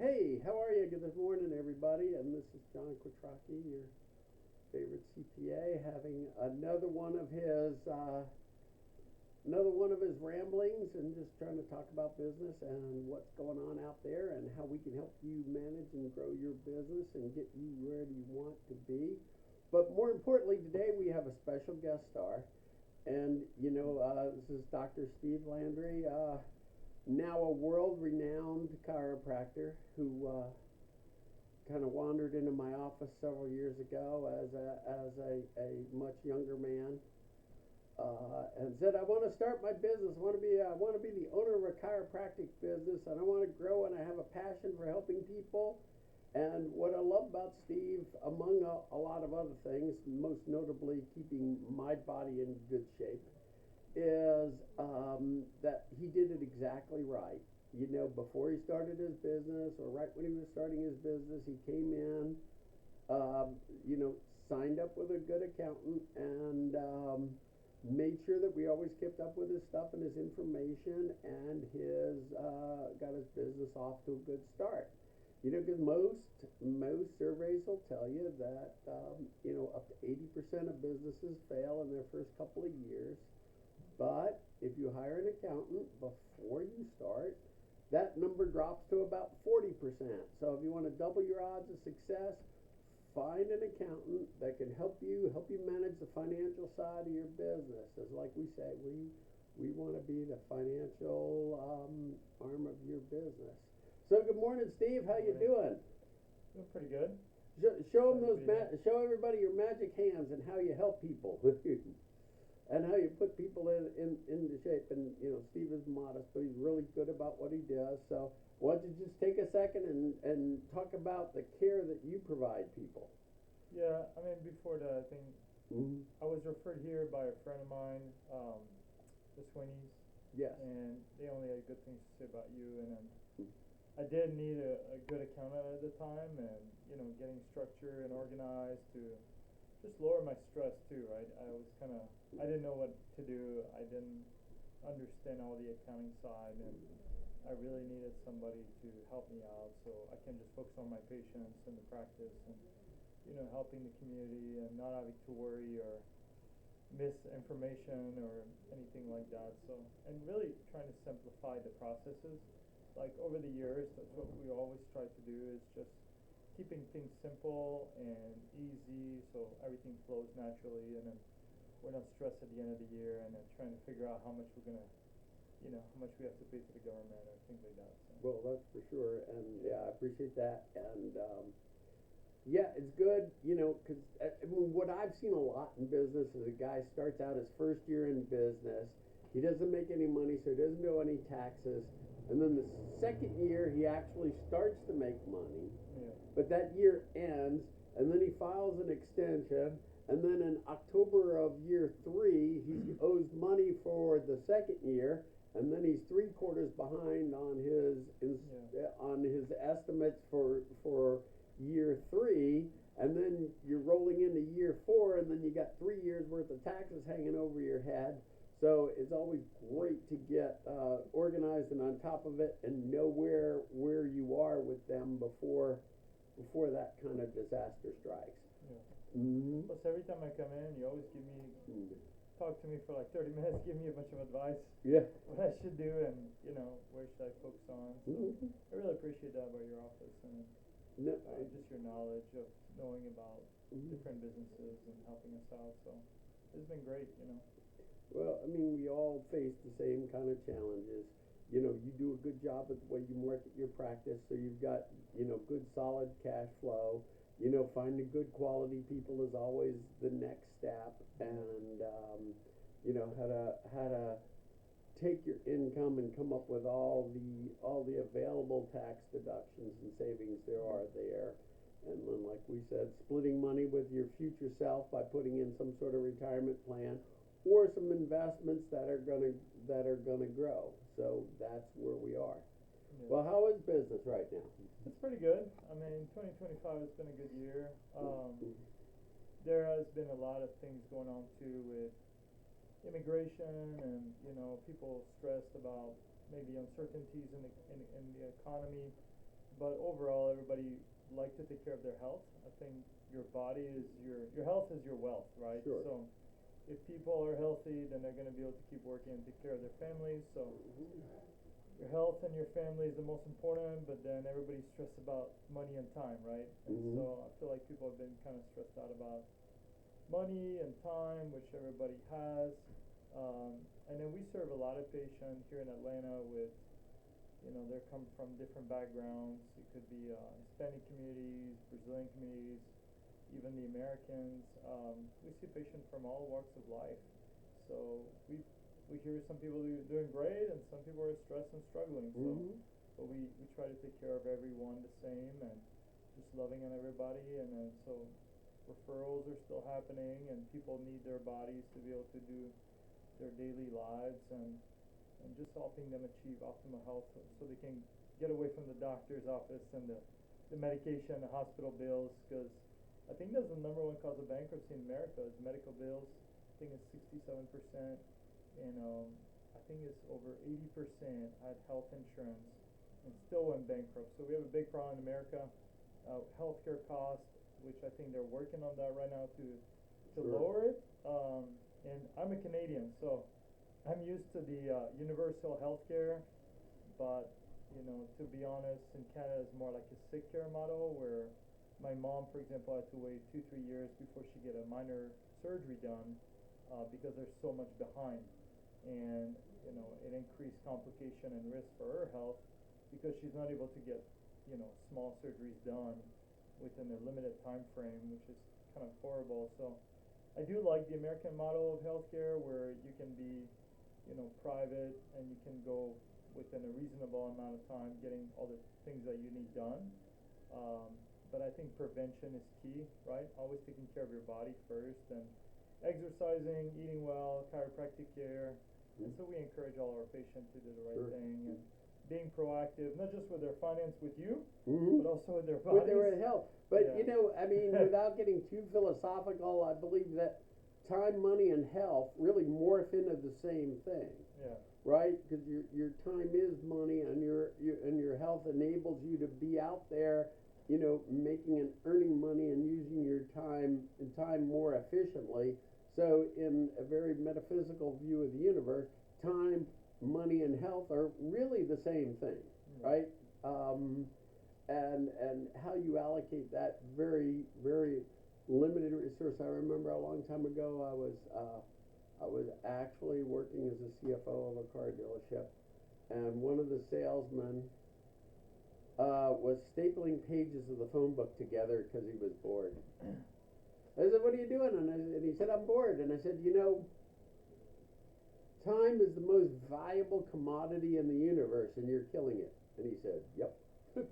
Hey, how are you? Good morning, everybody. And this is John Quattrocki, your favorite CPA, having another one of his ramblings, and just trying to talk about business and what's going on out there, and how we can help you manage and grow your business and get you where you want to be. But more importantly, today we have a special guest star, and this is Dr. Steve Landry. Now a world-renowned chiropractor who kind of wandered into my office several years ago as a much younger man, and said, "I want to start my business. I want to be the owner of a chiropractic business, and I want to grow, and I have a passion for helping people." And what I love about Steve, among a lot of other things, most notably keeping my body in good shape, is that he did it exactly right. Before he started his business, or right when he was starting his business, he came in, um, you know, signed up with a good accountant, and made sure that we always kept up with his stuff and his information, and his got his business off to a good start. Because most surveys will tell you that up to 80% of businesses fail in their first couple of years. But if you hire an accountant before you start, that number drops to about 40%. So if you want to double your odds of success, find an accountant that can help you manage the financial side of your business. As like we say, we want to be the financial arm of your business. So good morning, Steve. How you doing? Doing pretty good. Show them show everybody your magic hands and how you help people. And how you put people into shape. And Steve is modest, but he's really good about what he does. So why don't you just take a second and talk about the care that you provide people? Yeah, I mean, before that, I think Mm-hmm. I was referred here by a friend of mine, the Swinneys, Yes. and they only had good things to say about you. And Mm-hmm. I did need a good accountant at the time, and getting structure and organized to just lower my stress too, right? I didn't know what to do. I didn't understand all the accounting side, and I really needed somebody to help me out so I can just focus on my patients and the practice, and helping the community, and not having to worry or miss information or anything like that. So, and really trying to simplify the processes. Like over the years, that's what we always try to do, is just keeping things simple and easy so everything flows naturally, and then we're not stressed at the end of the year and then trying to figure out how much we're gonna, how much we have to pay to the government or things like that. So. Well, that's for sure, and yeah, I appreciate that. And yeah, it's good, because I mean, what I've seen a lot in business is a guy starts out his first year in business, he doesn't make any money, so he doesn't owe any taxes, and then the second year he actually starts to make money, Yeah. but that year ends, and then he files an extension, and then in October of year three he owes money for the second year, and then he's 3 quarters behind on his estimates for year three, and then you're rolling into year four, and then you got 3 years worth of taxes hanging over your head. So it's always great to get organized and on top of it, and know where you are with them before that kind of disaster strikes. Yeah. Mm-hmm. Plus, every time I come in, you always talk to me for like 30 minutes, give me a bunch of advice, Yeah. what I should do, and where should I focus on. So Mm-hmm. I really appreciate that about your office, and No, just your knowledge of knowing about Mhm. different businesses and helping us out. So it's been great. Well, I mean, we all face the same kind of challenges. You do a good job with the way you market your practice, so you've got, good solid cash flow. Finding good quality people is always the next step, and how to take your income and come up with all the available tax deductions and savings there are there. And then, like we said, splitting money with your future self by putting in some sort of retirement plan, or some investments that are gonna grow. So that's where we are. Yeah. Well, how is business right now? It's pretty good. I mean, 2025 has been a good year. There has been a lot of things going on too with immigration, and people stressed about maybe uncertainties in the economy. but overall, everybody like to take care of their health. I think your body is your health is your wealth, right? Sure. So if people are healthy, then they're going to be able to keep working and take care of their families. So your health and your family is the most important, but then everybody's stressed about money and time, right? And so I feel like people have been kind of stressed out about money and time, which everybody has. And then we serve a lot of patients here in Atlanta with, they come from different backgrounds. It could be Hispanic communities, Brazilian communities, even the Americans. We see patients from all walks of life. So we hear some people doing great and some people are stressed and struggling. So, but we try to take care of everyone the same and just loving on everybody. And then so referrals are still happening and people need their bodies to be able to do their daily lives and just helping them achieve optimal health so they can get away from the doctor's office and the medication, the hospital bills, because I think that's the number one cause of bankruptcy in America is medical bills. I think it's 67%, and I think it's over 80% had health insurance and still went bankrupt. So we have a big problem in America. Healthcare costs, which I think they're working on that right now to lower it. And I'm a Canadian, so I'm used to the universal healthcare, but to be honest, in Canada it's more like a sick care model where my mom, for example, had to wait 2-3 years before she get a minor surgery done because there's so much behind, and it increased complication and risk for her health because she's not able to get small surgeries done within a limited time frame, which is kind of horrible. So I do like the American model of healthcare where you can be private and you can go within a reasonable amount of time getting all the things that you need done. But I think prevention is key, right? Always taking care of your body first and exercising, eating well, chiropractic care. And so we encourage all our patients to do the right thing and being proactive, not just with their finance with you, but also with their bodies. With their health. But without getting too philosophical, I believe that time, money, and health really morph into the same thing. Yeah. Right? Because your time is money, and your health enables you to be out there, making and earning money and using your time more efficiently. So, in a very metaphysical view of the universe, time, money, and health are really the same thing, right? And how you allocate that very, very limited resource. I remember a long time ago, I was actually working as a CFO of a car dealership, and one of the salesmen was stapling pages of the phone book together because he was bored. I said, "What are you doing?" And he said, "I'm bored." And I said, time is the most valuable commodity in the universe, and you're killing it. And he said, "Yep."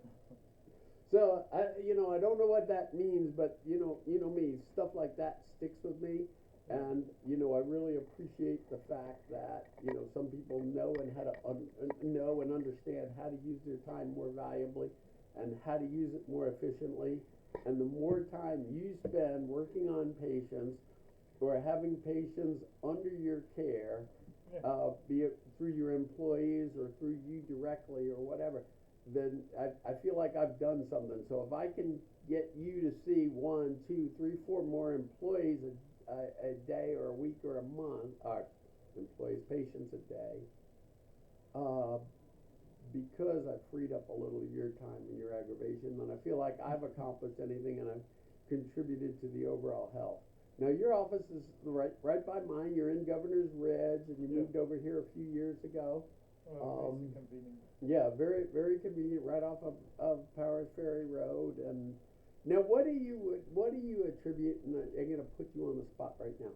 So I don't know what that means, but me, stuff like that sticks with me, and I really appreciate the fact that some people know and how to know and understand how to use their time more valuably, and how to use it more efficiently, and the more time you spend working on patients or having patients under your care, be it through your employees or through you directly or whatever, then I feel like I've done something. So if I can get you to see 1, 2, 3, 4 more employees a day or a week or a month, patients a day, because I've freed up a little of your time and your aggravation, then I feel like I've accomplished anything and I've contributed to the overall health. Now your office is right by mine. You're in Governor's Ridge, and you moved over here a few years ago. Convenient. Yeah, very, very convenient, right off of Powers Ferry Road. And now, what do you attribute? And I'm going to put you on the spot right now.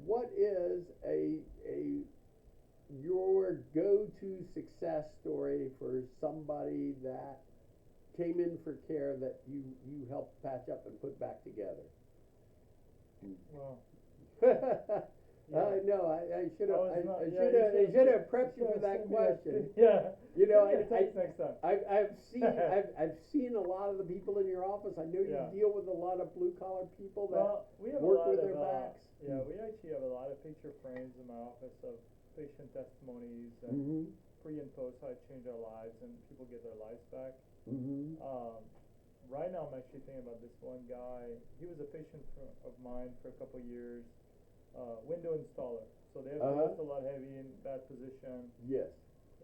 What is your go-to success story for somebody that came in for care that you helped patch up and put back together? Well. No, I should have prepped you for that question. Yeah. Next time. I've seen a lot of the people in your office. I know you deal with a lot of blue collar people that work with their backs. Yeah, we actually have a lot of picture frames in my office of patient testimonies and pre and post, how it changed our lives and people get their lives back. Mm-hmm. Right now I'm actually thinking about this one guy. He was a patient of mine for a couple years, window installer. So they have to lift a lot heavy in bad position. Yes.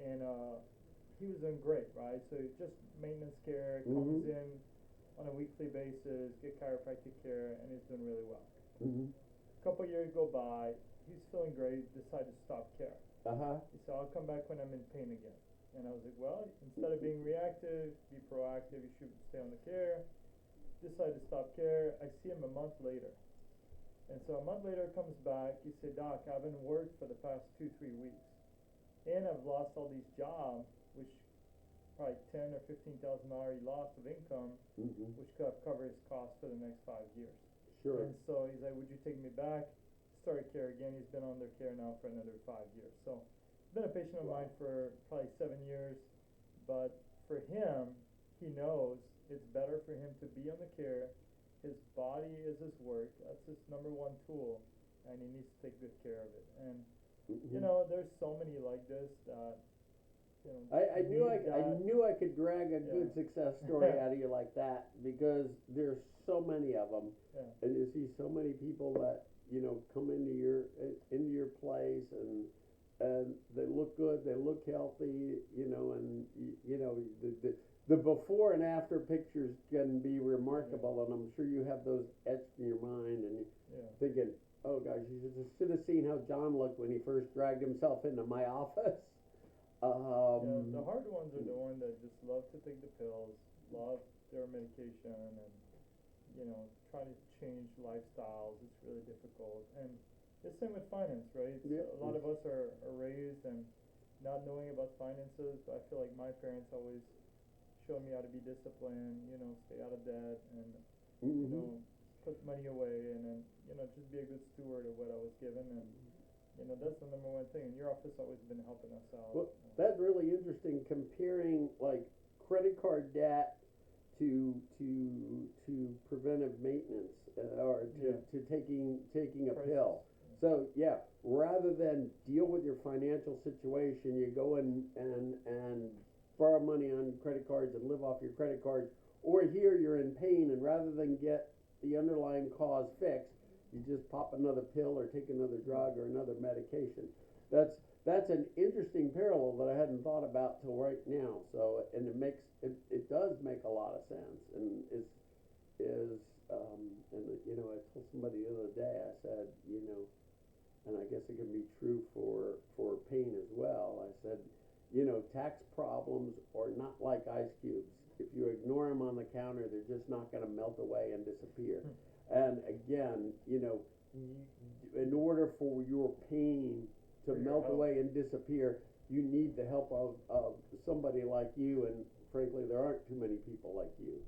And he was doing great, right? So just maintenance care, Mm-hmm. comes in on a weekly basis, get chiropractic care, and he's doing really well. Mm-hmm. Couple years go by, he's feeling great, decided to stop care. Uh-huh. He said, I'll come back when I'm in pain again. And I was like, well, instead of being reactive, be proactive, you should stay on the care. Decided to stop care. I see him a month later. And so a month later comes back, he said, Doc, I haven't worked for the past 2-3 weeks. And I've lost all these jobs, which probably $10,000 or $15,000 he lost of income, Mm-hmm. which could have covered his costs for the next 5 years. Sure. And so he's like, would you take me back? Started care again. He's been under care now for another 5 years. So he's been a patient of mine for probably 7 years. But for him, he knows it's better for him to be on the care. His body is his work. That's his number one tool. And he needs to take good care of it. And, you know, there's so many like this that, you know, I knew I could drag a good Yeah. success story out of you like that, because there's so many of them, Yeah. and you see so many people that, you know, come into your place, and they look good, they look healthy, you know, and you know, the before and after pictures can be remarkable, and I'm sure you have those etched in your mind, and Yeah. thinking, oh gosh, you should have seen how John looked when he first dragged himself into my office. Yeah, the hard ones are the ones that just love to take the pills, love their medication, and, you know, try to change lifestyles. It's really difficult. And the same with finance, right? Yeah. A lot of us are raised and not knowing about finances, but I feel like my parents always showed me how to be disciplined, you know, stay out of debt, and, you know, put money away, and then, you know, just be a good steward of what I was given. And, you know, that's the number one thing. And your office always been helping us out. Well, that's really interesting, comparing like credit card debt to preventive maintenance, or to taking a Crisis. pill. So yeah, rather than deal with your financial situation, you go and borrow money on credit cards and live off your credit cards, or here you're in pain, and rather than get the underlying cause fixed, you just pop another pill or take another drug or another medication. That's an interesting parallel that I hadn't thought about till right now. So, and it does make a lot of sense, and and you know, I told somebody the other day, I said, you know, and I guess it can be true for pain as well. I said, you know, tax problems are not like ice cubes. If you ignore them on the counter, they're just not going to melt away and disappear. And again, you know, in order for your pain to melt away and disappear, you need the help of somebody like you, and frankly, there aren't too many people like you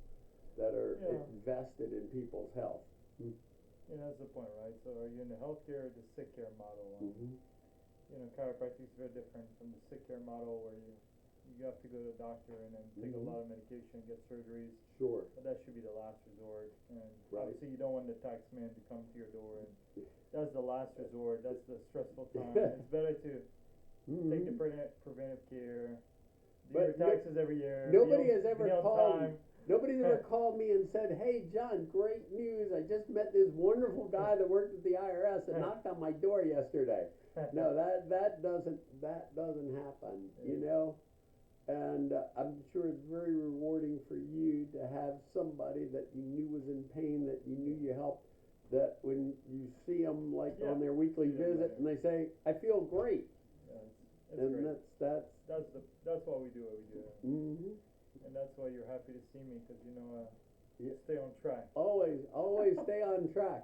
that are invested in people's health. Yeah, that's the point, right? So are you in the healthcare or the sick care model? You know, chiropractic is very different from the sick care model, where you have to go to a doctor and then take a lot of medication, get surgeries. Sure. But that should be the last resort. And Right. obviously you don't want the tax man to come to your door, and that's the last resort. That's the stressful time. It's better to take the preventive care, do But your taxes every year. Nobody has ever be on called. time. Nobody's ever called me and said, "Hey, John, great news! I just met this wonderful guy that worked at the IRS that knocked on my door yesterday." No, that doesn't happen, you know. And I'm sure it's very rewarding for you to have somebody that you knew was in pain, that you knew you helped, that when you see them like on their weekly visit, and they say, "I feel great," It's and great. that's why we do what we do. And that's why you're happy to see me, because you know, stay on track. Always stay on track,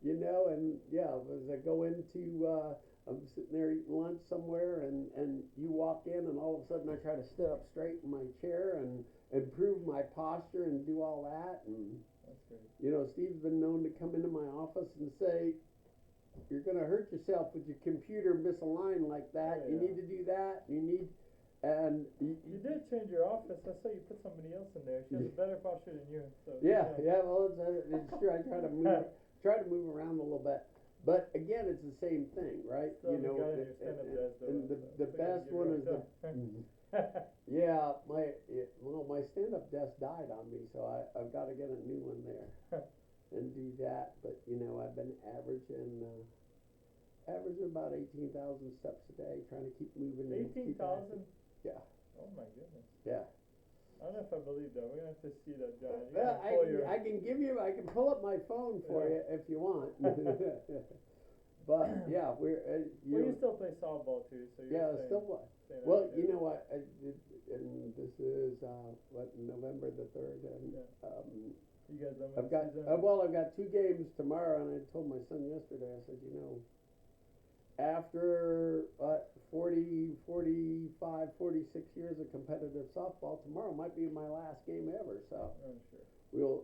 you know. And yeah, as I go into I'm sitting there eating lunch somewhere, and you walk in, and all of a sudden I try to sit up straight in my chair and improve my posture and do all that. And that's great. You know, Steve's been known to come into my office and say, "You're going to hurt yourself with your computer misaligned like that. You need to do that. You need." And you did change your office. I saw you put somebody else in there. She has a better posture than you. So yeah. Well, it's true. I try to move around a little bit, But again, it's the same thing, right? Still You the know, guy in your stand-up desk, though, and so the still gotta best give one you is the, right yeah, my stand-up desk died on me, so I've gotta get a new one there and do that. But, you know, I've been averaging about 18,000 steps a day, trying to keep moving and keep 18,000? active. Yeah, Oh my goodness. yeah. I don't know if I believe that. We're gonna have to see that, John. You Well, gotta pull your. I can give you, I can pull up my phone for Yeah. you if you want. But, yeah, Well, you still play softball too, so you're yeah, staying, still play. staying Well, active. you know what, and this is, November the 3rd, and, Yeah. You guys done with I've the got, season? well, I've got 2 games tomorrow, and I told my son yesterday, I said, you know, after, 45, 46 years of competitive softball, tomorrow might be my last game ever, so Oh, sure.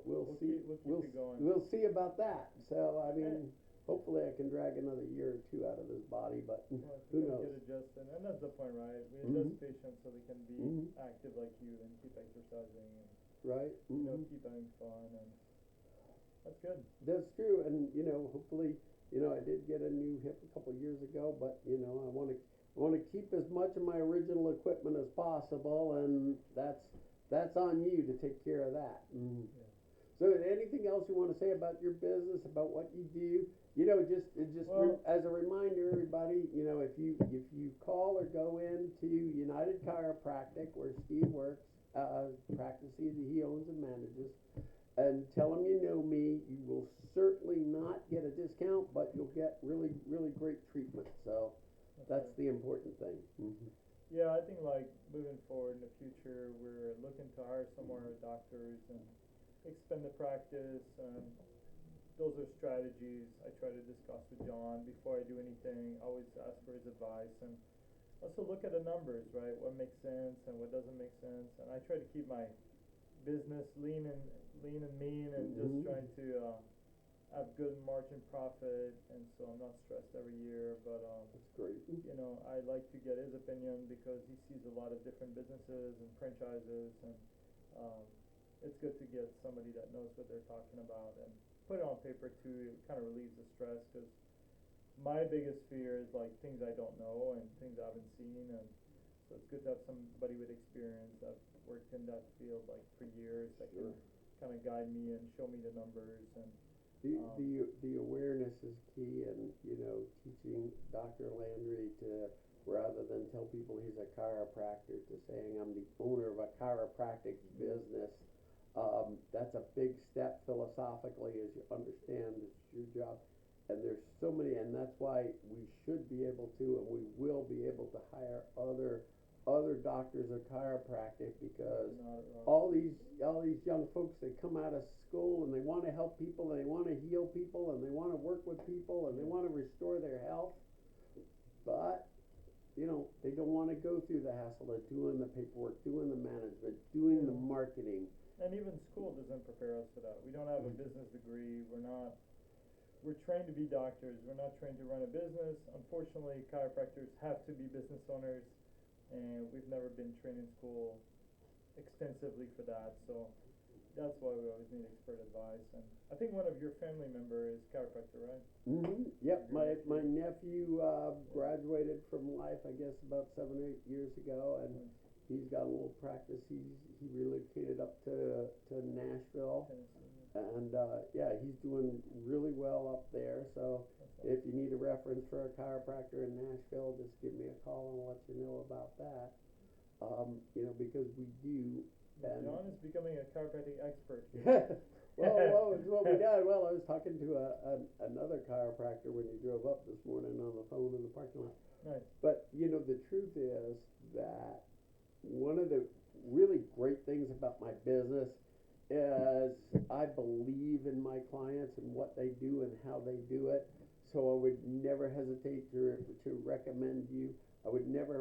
we'll see, We'll keep you going. we'll see about that. So, I mean, And- hopefully I can drag another year or 2 out of his body, but Well, who you gotta knows? get adjusted, and that's the point, right? We Mhm. adjust patients so they can be Mhm. active like you and keep exercising and, Right? you know, Mhm. keep having fun, and that's good. That's true, and you know, hopefully, you know, I did get a new hip a couple years ago, but you know, I want to keep as much of my original equipment as possible, and that's on you to take care of that. Mm. Yeah. So, anything else you want to say about your business, about what you do? You know, Well- as a reminder, everybody, you know, if you call or go into United Chiropractic, where Steve works, practice he owns and manages, and tell him you know me, you will certainly not get a discount, but you'll get really, really great treatment. So that's right. the important thing. Mm-hmm. Yeah, I think like moving forward in the future, we're looking to hire some more doctors and expand the practice, and those are strategies I try to discuss with John before I do anything. I always ask for his advice, and also look at the numbers, right? What makes sense and what doesn't make sense, and I try to keep my business lean and mean, and just Mhm. trying to have good margin profit, and so I'm not stressed every year. But That's great. you know, I like to get his opinion because he sees a lot of different businesses and franchises, and um, it's good to get somebody that knows what they're talking about and put it on paper too. It kind of relieves the stress, because my biggest fear is like things I don't know and things I haven't seen, and so it's good to have somebody with experience that worked in that field like for years that Sure. can kind of guide me and show me the numbers. And The awareness is key, and you know, teaching Dr. Landry to, rather than tell people he's a chiropractor, to saying I'm the owner of a chiropractic business. That's a big step philosophically, as you understand it's your job, and there's so many, and that's why we should be able to, and we will be able to hire other doctors of chiropractic, because all these young folks, they come out of school and they want to help people, and they want to heal people, and they want to work with people, and they want to restore their health, but you know, they don't want to go through the hassle of doing the paperwork, doing the management, doing the marketing. And even school doesn't prepare us for that. We don't have a business degree. We're trained to be doctors. We're not trained to run a business. Unfortunately, chiropractors have to be business owners, and we've never been trained in school extensively for that. So that's why we always need expert advice. And I think one of your family members is chiropractor, right? Mm-hmm. Yep, my nephew graduated from life, I guess, about 7 or 8 years ago, and he's got a little practice. He relocated up to Nashville, and yeah, he's doing really well up there. So if you need a reference for a chiropractor in Nashville, just give me a call and I'll let you know about that. You know, because we do. And John is becoming a chiropractic expert. well, it's what we done. Well, I was talking to another chiropractor when you drove up this morning on the phone in the parking lot. Nice. But you know, the truth is that one of the really great things about my business is I believe in my clients and what they do and how they do it. So I would never hesitate to recommend you. I would never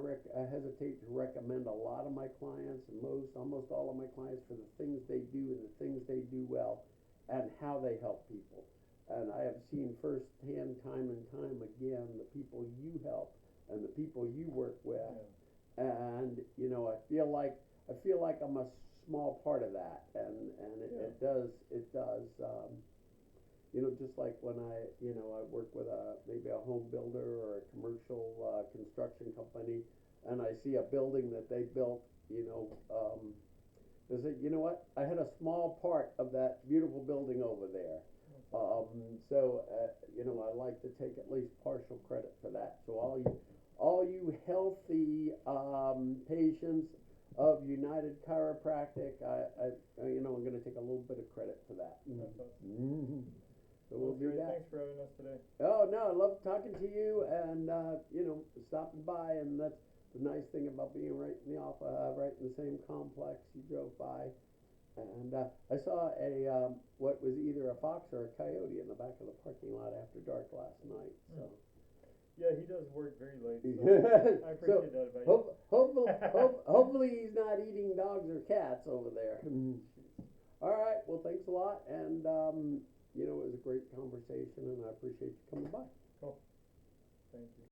hesitate to recommend a lot of my clients, and almost all of my clients, for the things they do and the things they do well, and how they help people. And I have seen firsthand, time and time again, the people you help and the people you work with. Yeah. And you know, I feel like I'm a small part of that, and it does you know, just like when I work with maybe a home builder or a commercial, construction company, and I see a building that they built, they say, you know what, I had a small part of that beautiful building over there. I like to take at least partial credit for that. So all you healthy, patients of United Chiropractic, I'm gonna take a little bit of credit for that. That's awesome. Mm-hmm. So Well, we'll do great. that. Thanks for having us today. Oh, no, I love talking to you and, stopping by, and that's the nice thing about being right in the right in the same complex you drove by. And, I saw what was either a fox or a coyote in the back of the parking lot after dark last night, so. Yeah, he does work very late, so I So, appreciate that about you. hopefully he's not eating dogs or cats over there. All right, well, thanks a lot, and, it was a great conversation, and I appreciate you coming by. Cool. Thank you.